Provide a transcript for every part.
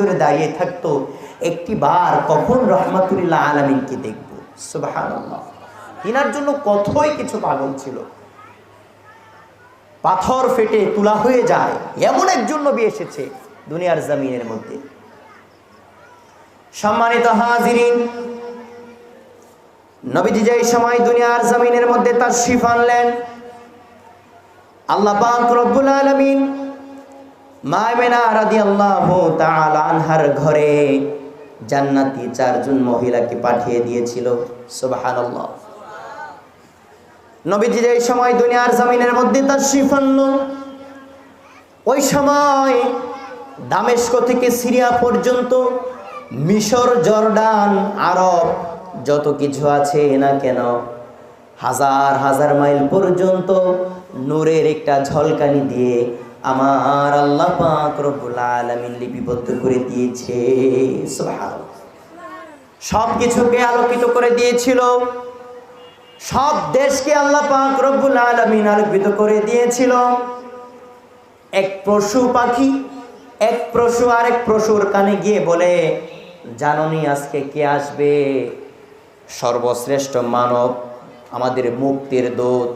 ধরে দাঁড়িয়ে থাকতো, একটি বার কখন রহমাতুল্লিল আলামিনকে দেখব। সুবহানাল্লাহ। তিনার জন্য কতই কিছু পাগল ছিল। পাথর ফেটে তুলা হয়ে যায় এমন একজন নবী এসেছে দুনিয়ার জমিনের মধ্যে। সম্মানিত হাজিরিন, নবীজি যেই সময় দুনিয়ার জমিনের মধ্যে তাশরীফ আনলেন, আল্লাহ পাক রব্বুল আলামিন মা আমিনা রাদিয়াল্লাহু তাআলা আনহার ঘরে জান্নাতি 4 জন মহিলাকে পাঠিয়ে দিয়েছিল। সুবহানাল্লাহ। নবীজি যেই সময় দুনিয়ার জমিনের মধ্যে তাশরীফ আনলেন, ওই সময় দামেস্ক থেকে সিরিয়া পর্যন্ত, মিশর, জর্ডান, আরব যত কিছু আছে না কেন, হাজার হাজার মাইল পর্যন্ত নূরের একটা ঝলকানি দিয়ে আমার আল্লাহ পাক রব্বুল আলামিন লিপিবদ্ধ করে দিয়েছে। সুবহানাল্লাহ। সব কিছুকে আলোকিত করে দিয়েছিল, সব দেশকে আল্লাহ পাক রব্বুল আলামিন আলোকিত করে দিয়েছিল। এক পশু পাখি, এক পশু আরেক পশুর কানে গিয়ে বলে, জাননি আজকে কে আসবে? সর্বশ্রেষ্ঠ মানব, আমাদের মুক্তির দূত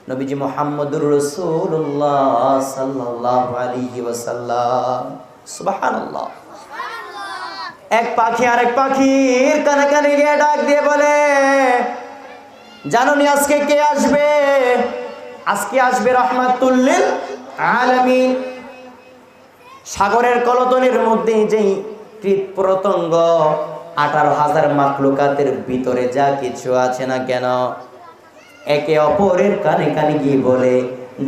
নবীজি মুহাম্মদুর রাসূলুল্লাহ সাল্লাল্লাহু আলাইহি ওয়াসাল্লাম। সুবহানাল্লাহ। এক পাখি আরেক পাখির কানে কানে গিয়ে ডাক দিয়ে বলে, জাননি আজকে কে আসবে? আজকে আসবে রাহমাতুল লিল আলামিন। সাগরের কলতনের মধ্যে যেই কীট পতঙ্গ 18,000 মাখলুকাতের ভিতরে যা কিছু আছে না কেন, একে অপরের কানে কানে গিয়ে বলে,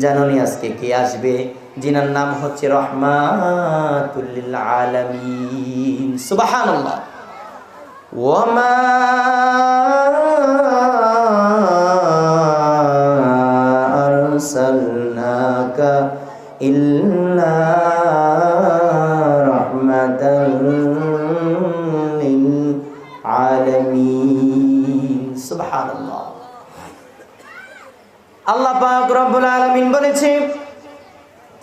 জাননি আজকে কে আসবে? যিনার নাম হচ্ছে রাহমাতুল লিল আলামিন। সুবহানাল্লাহ। ওয়ামা আরসালনাকা ইল্লা রাহমাতাল লিল আলামিন। সুবহানাল্লাহ। আল্লাহ পাক রব্বুল আলামিন বলেছে,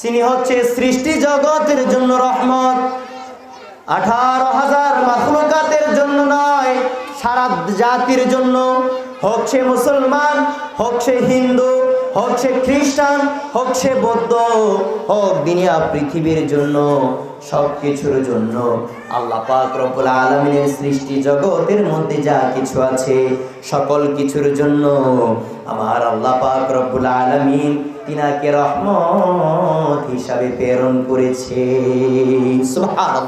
তিনি হচ্ছে সৃষ্টি জগতের জন্য রহমত, 18,000 মাখলুকাতের জন্য নয়, সারা জাতির জন্য। হোক সে মুসলমান, হোক সে হিন্দু, হোক সে খ্রিস্টান, হোক সে বৌদ্ধ, হোক দুনিয়া পৃথিবীর জন্য, সব কিছুর জন্য আল্লাহ পাক রব্বুল আলামিনের সৃষ্টি জগতের মধ্যে যা কিছু আছে সকল কিছুর জন্য আমার আল্লাহ পাক রব্বুল আলামিন তিনাকে রহমত হিসাবে প্রেরণ করেছে। সুবহানাল্লাহ।